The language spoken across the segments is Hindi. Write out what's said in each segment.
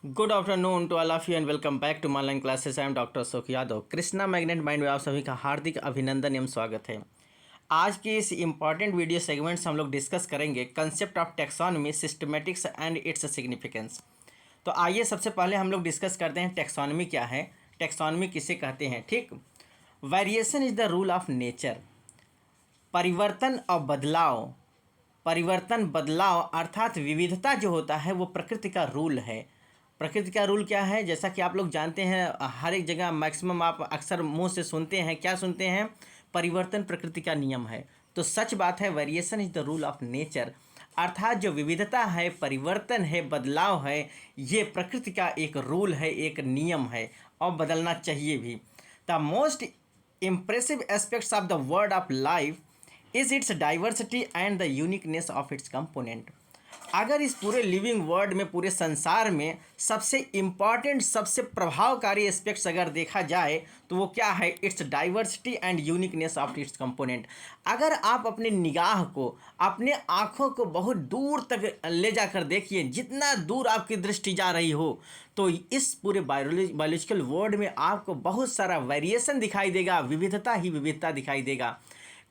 Good afternoon to all of you and welcome back to online classes. I am doctor Ashok Yadav. Krishna magnet mind में आप सभी का हार्दिक अभिनंदन एवं स्वागत है। आज की इस इम्पॉर्टेंट वीडियो सेगमेंट से हम लोग डिस्कस करेंगे concept of taxonomy, systematics and its significance. तो आइए सबसे पहले हम लोग डिस्कस करते हैं टेक्सोनॉमी क्या है, टेक्सोनॉमी किसे कहते हैं। ठीक, variation is the rule of nature. परिवर्तन और बदलाव, परिवर्तन बदलाव अर्थात विविधता जो होता है वो प्रकृति का रूल है। प्रकृति का रूल क्या है, जैसा कि आप लोग जानते हैं, हर एक जगह मैक्सिमम आप अक्सर मुंह से सुनते हैं, क्या सुनते हैं, परिवर्तन प्रकृति का नियम है। तो सच बात है, variation is the rule of nature, अर्थात जो विविधता है, परिवर्तन है, बदलाव है, ये प्रकृति का एक रूल है, एक नियम है और बदलना चाहिए भी। The most impressive aspects of the world of life is it's diversity and the uniqueness of its component. अगर इस पूरे लिविंग वर्ल्ड में, पूरे संसार में सबसे इम्पॉर्टेंट, सबसे प्रभावकारी एस्पेक्ट्स अगर देखा जाए तो वो क्या है, it's diversity and uniqueness of its component. अगर आप अपने निगाह को, अपने आँखों को बहुत दूर तक ले जाकर देखिए, जितना दूर आपकी दृष्टि जा रही हो, तो इस पूरे बायोलॉजिकल वर्ल्ड में आपको बहुत सारा वेरिएशन दिखाई देगा, विविधता ही विविधता दिखाई देगा।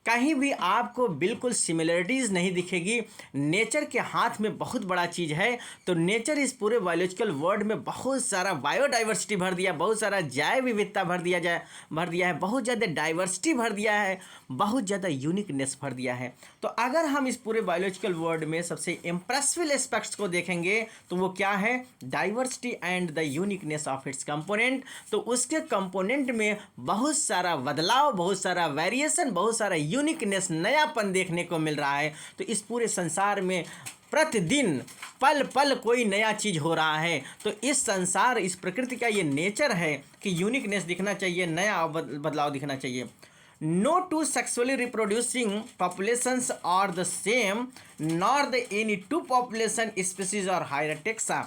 कहीं भी आपको बिल्कुल सिमिलरिटीज़ नहीं दिखेगी। नेचर के हाथ में बहुत बड़ा चीज़ है। तो नेचर इस पूरे बायोलॉजिकल वर्ल्ड में बहुत सारा बायोडाइवर्सिटी भर दिया, बहुत सारा जैव विविधता भर दिया है, बहुत ज़्यादा डाइवर्सिटी भर दिया है, बहुत ज़्यादा यूनिकनेस भर दिया है। तो अगर हम इस पूरे बायोलॉजिकल वर्ल्ड में सबसे इम्प्रेसिव एस्पेक्ट्स को देखेंगे तो वो क्या है, diversity and the uniqueness of its component. तो उसके कंपोनेंट में बहुत सारा बदलाव, बहुत सारा वेरिएशन, बहुत सारा यूनिकनेस, नयापन देखने को मिल रहा है। तो इस पूरे संसार में प्रतिदिन पल पल कोई नया चीज़ हो रहा है। तो इस संसार, इस प्रकृति का ये नेचर है कि यूनिकनेस दिखना चाहिए, नया बदलाव दिखना चाहिए। No two sexually reproducing populations are the same, nor the any two population species or higher taxa।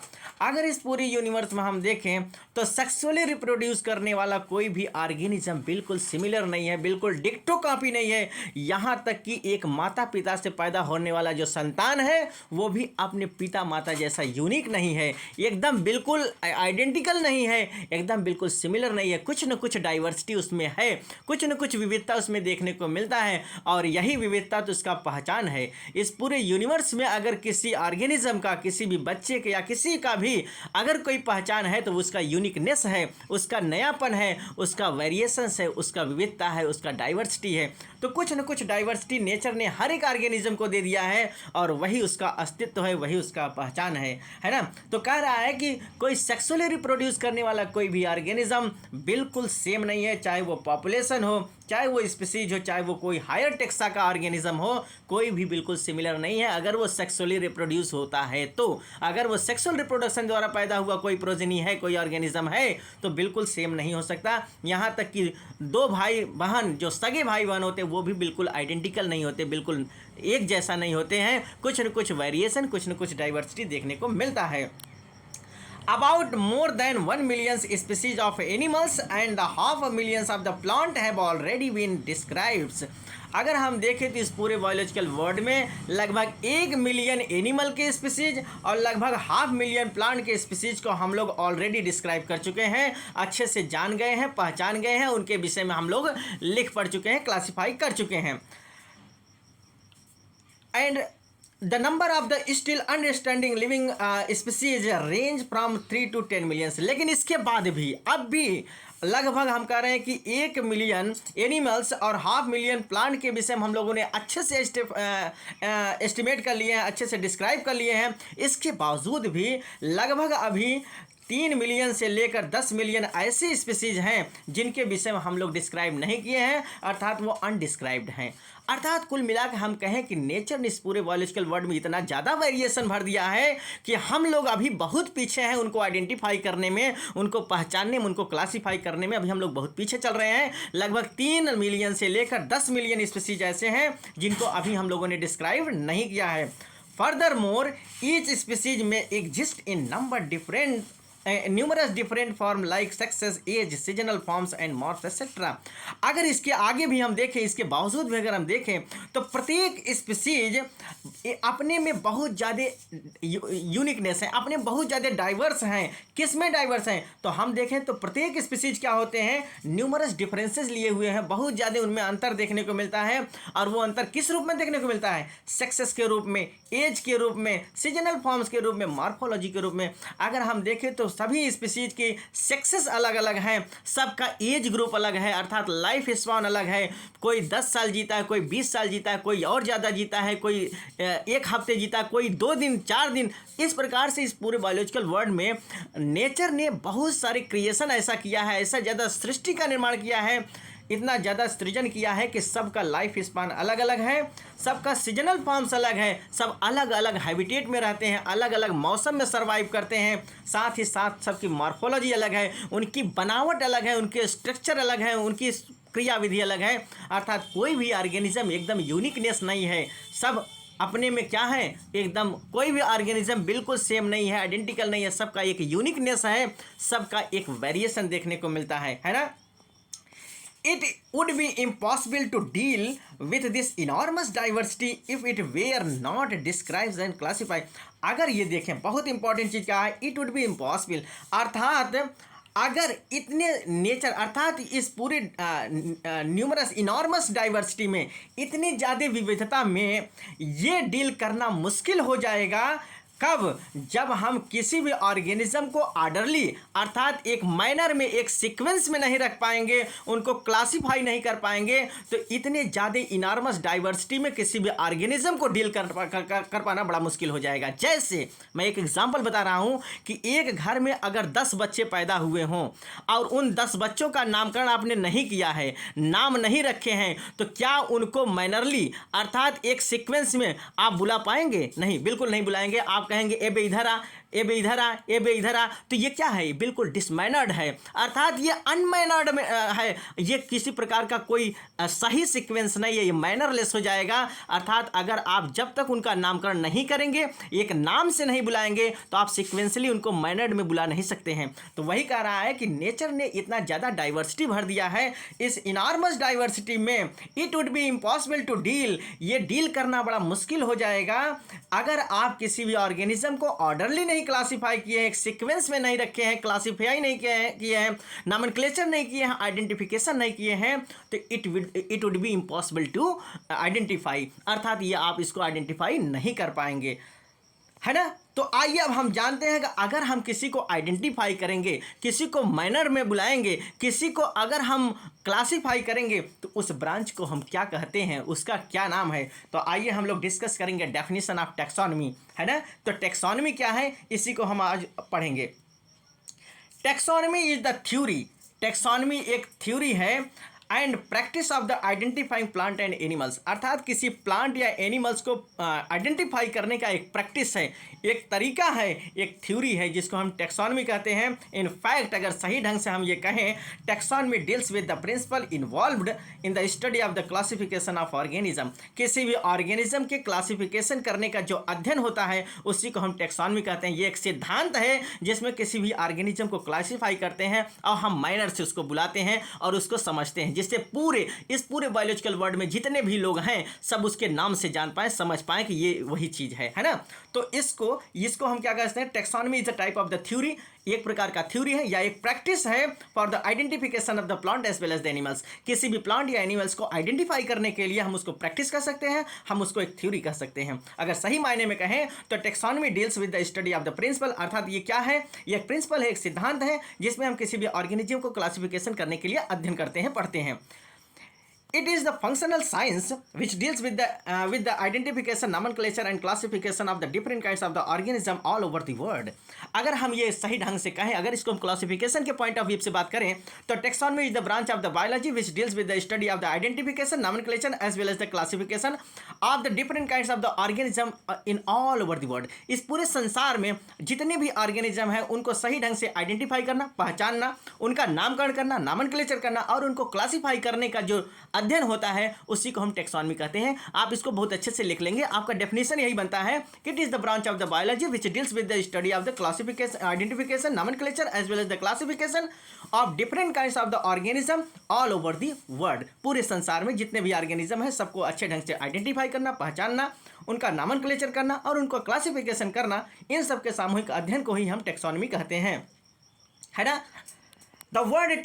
अगर इस पूरी यूनिवर्स में हम देखें तो सेक्सुअली रिप्रोड्यूस करने वाला कोई भी ऑर्गेनिज्म बिल्कुल सिमिलर नहीं है, बिल्कुल डिक्टो कॉपी नहीं है। यहाँ तक कि एक माता पिता से पैदा होने वाला जो संतान है वो भी अपने पिता माता जैसा यूनिक नहीं है, एकदम बिल्कुल आइडेंटिकल नहीं है, एकदम बिल्कुल सिमिलर नहीं है। कुछ न कुछ डाइवर्सिटी उसमें है, कुछ न कुछ विविधता उसमें देखने को मिलता है, और यही विविधता तो उसका पहचान है। इस पूरे यूनिवर्स में अगर किसी ऑर्गेनिज्म का, किसी भी बच्चे के या किसी का भी अगर कोई पहचान है तो उसका यूनिकनेस है, उसका नयापन है, उसका वेरिएशंस है, उसका विविधता है, उसका डाइवर्सिटी है। तो कुछ न कुछ डाइवर्सिटी नेचर ने हर एक ऑर्गेनिज्म को दे दिया है और वही उसका अस्तित्व है, वही उसका पहचान है ना। तो कह रहा है कि कोई सेक्सुअली रिप्रोड्यूस करने वाला कोई भी ऑर्गेनिज्म बिल्कुल सेम नहीं है, चाहे वो पॉपुलेशन हो, चाहे वो स्पीसीज हो, चाहे वो कोई हायर टेक्सा का ऑर्गेनिज्म हो, कोई भी बिल्कुल सिमिलर नहीं है। अगर वो सेक्सुअली रिप्रोड्यूस होता है तो, अगर वो सेक्सुअल रिप्रोडक्शन द्वारा पैदा हुआ कोई प्रोजेनी है, कोई ऑर्गेनिज्म है, तो बिल्कुल सेम नहीं हो सकता। यहाँ तक कि दो भाई बहन, जो सगे भाई बहन होते हैं, वो भी बिल्कुल आइडेंटिकल नहीं होते, बिल्कुल एक जैसा नहीं होते हैं। कुछ न कुछ वेरिएशन, कुछ न कुछ डाइवर्सिटी देखने को मिलता है। About more than 1 million species of animals and 500 million of the plant have already been described। अगर हम देखें तो इस पूरे बायोलॉजिकल वर्ल्ड में लगभग 1 मिलियन एनिमल के स्पीसीज और लगभग 500 मिलियन प्लांट के स्पीसीज को हम लोग ऑलरेडी डिस्क्राइब कर चुके हैं, अच्छे से जान गए हैं, पहचान गए हैं, उनके विषय में हम लोग लिख पढ़ चुके हैं, क्लासीफाई कर चुके हैं। And the number of the still understanding living species range from 3 to 10 million। लेकिन इसके बाद भी, अब भी लगभग हम कह रहे हैं कि 1 मिलियन एनिमल्स और 500 मिलियन प्लांट के विषय में हम लोगों ने अच्छे से एस्टिमेट कर लिए हैं, अच्छे से डिस्क्राइब कर लिए हैं। इसके बावजूद भी लगभग अभी 3 मिलियन से लेकर 10 मिलियन ऐसी स्पीसीज हैं जिनके विषय में हम लोग डिस्क्राइब नहीं किए हैं, अर्थात वो अनडिस्क्राइब्ड हैं। अर्थात कुल मिलाकर हम कहें कि नेचर ने इस पूरे बायोलॉजिकल वर्ल्ड में इतना ज़्यादा वेरिएशन भर दिया है कि हम लोग अभी बहुत पीछे हैं उनको आइडेंटिफाई करने में, उनको पहचानने में, उनको क्लासीफाई करने में अभी हम लोग बहुत पीछे चल रहे हैं। लगभग 3 मिलियन से लेकर 10 मिलियन स्पीसीज ऐसे हैं जिनको अभी हम लोगों ने डिस्क्राइब नहीं किया है। फर्दर मोर ईच स्पीसीज में exist in number different numerous different form like sexes, age, seasonal forms and morphs etcetera. अगर इसके आगे भी हम देखें, इसके बावजूद भी अगर हम देखें तो प्रत्येक स्पीसीज अपने में बहुत ज़्यादा यूनिकनेस है, अपने बहुत ज़्यादा डाइवर्स हैं। किस में डाइवर्स हैं? तो हम देखें तो प्रत्येक स्पीसीज क्या होते हैं, न्यूमरस डिफरेंसेस लिए हुए हैं, बहुत ज़्यादा उनमें अंतर देखने को मिलता है। और वो अंतर किस रूप में देखने को मिलता है? सेक्सेस के रूप में, एज के रूप में, सीजनल फॉर्म्स के रूप में, मॉर्फोलॉजी के रूप में। अगर हम देखें तो सभी स्पीसीज के सेक्सेस अलग अलग हैं, सबका एज ग्रुप अलग है, अर्थात लाइफ स्पैन अलग है। कोई 10 साल जीता है, कोई 20 साल जीता है, कोई और ज़्यादा जीता है, कोई 1 हफ्ते जीता, कोई 2 दिन, 4 दिन। इस प्रकार से इस पूरे बायोलॉजिकल वर्ल्ड में नेचर ने बहुत सारे क्रिएशन ऐसा किया है, ऐसा ज़्यादा सृष्टि का निर्माण किया है, इतना ज़्यादा सृजन किया है कि सबका लाइफ स्पान अलग अलग है, सबका सीजनल फॉर्म्स अलग है, सब अलग अलग हैबिटेट में रहते हैं, अलग अलग मौसम में सर्वाइव करते हैं। साथ ही साथ सबकी मॉर्फोलॉजी अलग है, उनकी बनावट अलग है, उनके स्ट्रक्चर अलग है, उनकी क्रियाविधि अलग है। अर्थात कोई भी ऑर्गेनिज्म एकदम यूनिकनेस नहीं है, सब अपने में क्या है, एकदम कोई भी ऑर्गेनिज्म बिल्कुल सेम नहीं है, आइडेंटिकल नहीं है, सबका एक यूनिकनेस है, सबका एक वेरिएशन देखने को मिलता है ना। It would be impossible to deal with this enormous diversity if it were not described and classified। अगर ये देखें, बहुत इंपॉर्टेंट चीज़ क्या है, it would be impossible, अर्थात अगर इतने नेचर, अर्थात इस पूरे न्यूमरस इनॉर्मस डाइवर्सिटी में, इतनी ज़्यादा विविधता में ये डील करना मुश्किल हो जाएगा। कब? जब हम किसी भी ऑर्गेनिज्म को ऑर्डरली, अर्थात एक मैनर में, एक सीक्वेंस में नहीं रख पाएंगे, उनको क्लासिफाई नहीं कर पाएंगे, तो इतने ज़्यादा इनॉर्मस डाइवर्सिटी में किसी भी ऑर्गेनिज्म को डील कर पाना बड़ा मुश्किल हो जाएगा। जैसे मैं एक एग्जांपल बता रहा हूँ कि एक घर में अगर 10 बच्चे पैदा हुए हों और उन 10 बच्चों का नामकरण आपने नहीं किया है, नाम नहीं रखे हैं, तो क्या उनको मैनरली, अर्थात एक सीक्वेंस में आप बुला पाएंगे? नहीं, बिल्कुल नहीं बुलाएंगे। आप कहेंगे ए बे इधर आ, ए बे इधर आ, ए बे इधर आ, तो ये क्या है? बिल्कुल डिसमैनर्ड है, अर्थात ये अनमैनर्ड में है, ये किसी प्रकार का कोई सही सीक्वेंस नहीं है, ये मैनरलेस हो जाएगा। अर्थात अगर आप जब तक उनका नामकरण नहीं करेंगे, एक नाम से नहीं बुलाएंगे, तो आप सीक्वेंसली उनको मैनर्ड में बुला नहीं सकते हैं। तो वही कह रहा है कि नेचर ने इतना ज़्यादा डाइवर्सिटी भर दिया है, इस इनॉर्मस डाइवर्सिटी में it would be impossible to deal, ये डील करना बड़ा मुश्किल हो जाएगा अगर आप किसी भी ऑर्गेनिज्म को ऑर्डरली नहीं क्लासिफाई किए हैं, एक सीक्वेंस में नहीं रखे हैं, क्लासिफाई नहीं किए हैं, नॉमेनक्लेचर नहीं किए हैं, आइडेंटिफिकेशन नहीं किए हैं, तो it would be impossible to identify, अर्थात ये आप इसको आइडेंटिफाई नहीं कर पाएंगे, है ना। तो आइए अब हम जानते हैं कि अगर हम किसी को आइडेंटिफाई करेंगे, किसी को मैनर में बुलाएंगे, किसी को अगर हम क्लासिफाई करेंगे, तो उस ब्रांच को हम क्या कहते हैं, उसका क्या नाम है। तो आइए हम लोग डिस्कस करेंगे डेफिनेशन ऑफ टैक्सोनॉमी, है ना। तो टैक्सोनॉमी क्या है, इसी को हम आज पढ़ेंगे। Taxonomy is the theory, taxonomy एक थ्योरी है and practice of the identifying plant and animals, अर्थात किसी प्लांट या एनिमल्स को आइडेंटिफाई करने का एक प्रैक्टिस है, एक तरीका है, एक थ्योरी है, जिसको हम टैक्सोनॉमी कहते हैं। इन फैक्ट अगर सही ढंग से हम ये कहें, taxonomy deals with the principle involved in the study of the classification of organism, किसी भी ऑर्गेनिज्म के क्लासिफिकेशन करने का जो अध्ययन होता है उसी को हम टैक्सोनॉमी कहते हैं। ये एक सिद्धांत है जिसमें किसी भी ऑर्गेनिज्म को क्लासिफाई करते हैं और हम माइनर से उसको बुलाते हैं और उसको समझते हैं, जिससे इस पूरे बायोलॉजिकल वर्ल्ड में जितने भी लोग हैं सब उसके नाम से जान पाए, समझ पाए कि ये वही चीज़ है ना। तो इसको हम क्या कहते हैं, taxonomy is a type of the theory, एक प्रकार का थ्योरी है या एक प्रैक्टिस है for the identification of the plant as well as the animals. किसी भी प्लांट या एनिमल्स को आइडेंटिफाई करने के लिए हम उसको प्रैक्टिस कर सकते हैं, हम उसको एक थ्योरी कह सकते हैं। अगर सही मायने में कहें तो taxonomy deals with the study of the principle, अर्थात ये क्या है, ये एक प्रिंसिपल है, एक सिद्धांत है जिसमें हम किसी भी ऑर्गेनिज्म को क्लासिफिकेशन करने के लिए अध्ययन करते हैं, पढ़ते हैं। It is the functional science which deals with the identification, nomenclature and classification of the different kinds of the organism all over the world। अगर हम ये सही ढंग से कहें, अगर इसको हम क्लासिफिकेशन के पॉइंट ऑफ व्यू से बात करें, तो taxonomy is the branch of the biology which deals with the study of the identification, nomenclature as well as the classification of the different kinds of the organism in all over the world। इस पूरे संसार में जितने भी ऑर्गेनिज्म हैं उनको सही ढंग से आइडेंटिफाई करना, पहचानना, उनका नामकरण करना, नॉमेनक्लेचर करना और उनको क्लासिफाई करने का जो अध्ययन होता है उसी को हम टेक्सोनमी कहते हैं। आप इसको बहुत अच्छे से लिख लेंगे। आपका डेफिनेशन यही बनता है कि it is the branch of the biology which deals with the study of the classification, identification, nomenclature as well as the classification of different kinds of the organism all over the world. पूरे संसार में जितने भी ऑर्गेनिज्म है सबको अच्छे ढंग से आइडेंटिफाई करना, पहचानना, उनका नॉमेनक्लेचर करना और उनको क्लासिफिकेशन करना, इन सब के सामूहिक अध्ययन को ही हम टेक्सोनमी कहते हैं, है ना। The word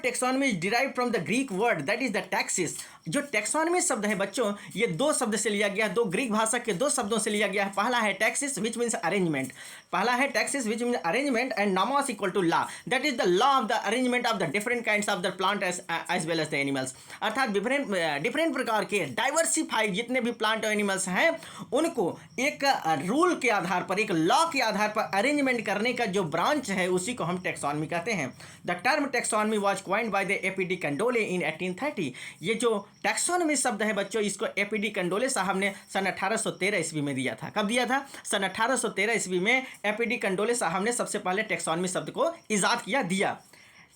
taxonomy is derive from the Greek word that is the taxis. जो टेक्सोनमी शब्द है बच्चों, ये दो शब्द से लिया गया है, दो ग्रीक भाषा के दो शब्दों से लिया गया है। पहला है टैक्सिस विच मीन्स अरेंजमेंट, पहला है taxis which means arrangement, and nomos equal to law, that is the law of the arrangement of the different kinds of the plant as well as the animals. अर्थात डिफरेंट प्रकार के डाइवर्सिफाइड जितने भी प्लांट और एनिमल्स हैं उनको एक रूल के आधार पर, एक लॉ के आधार पर अरेंजमेंट करने का जो ब्रांच है उसी को हम टेक्सोनमी कहते हैं। The term taxonomy was coined by the A P De Candolle in 1830। ये जो टैक्सोनमी शब्द है बच्चों, इसको एपीडी कंडोले साहब ने सन 1813 ईस्वी में दिया था। कब दिया था? सन 1813 ईस्वी में एपीडी कंडोले साहब ने सबसे पहले टैक्सोनमी शब्द को इजाद दिया।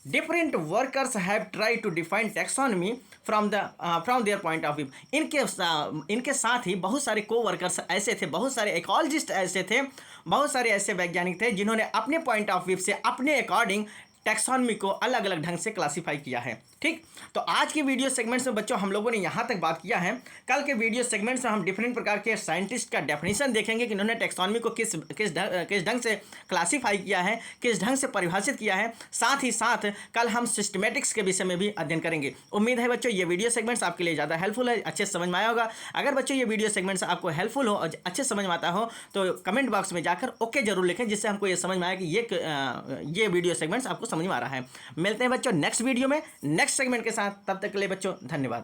Different workers have tried to define taxonomy from their point of view. इनके साथ ही बहुत सारे को वर्कर्स ऐसे थे, बहुत सारे इकोलॉजिस्ट ऐसे थे, बहुत सारे ऐसे वैज्ञानिक थे जिन्होंने अपने पॉइंट ऑफ व्यू से, अपने अकॉर्डिंग टैक्सोनमी को अलग अलग ढंग से क्लासिफाई किया है। ठीक, तो आज के वीडियो सेगमेंट्स में बच्चों हम लोगों ने यहाँ तक बात किया है। कल के वीडियो सेगमेंट्स में हम डिफरेंट प्रकार के साइंटिस्ट का डेफिनेशन देखेंगे कि उन्होंने टैक्सोनमी को किस ढंग से क्लासिफाई किया है, किस ढंग से परिभाषित किया है। साथ ही साथ कल हम सिस्टमेटिक्स के विषय में भी अध्ययन करेंगे। उम्मीद है बच्चों ये वीडियो सेगमेंट्स आपके लिए ज़्यादा हेल्पफुल है, अच्छे से समझ में आया होगा। अगर बच्चों ये वीडियो सेगमेंट्स आपको हेल्पफुल हो और अच्छे समझ में आता हो तो कमेंट बॉक्स में जाकर ओके जरूर लिखें, जिससे हमको ये समझ में आए कि ये वीडियो सेगमेंट्स आपको समझ में आ रहा है। मिलते हैं बच्चों नेक्स्ट वीडियो में नेक्स्ट सेगमेंट के साथ। तब तक के लिए बच्चों धन्यवाद।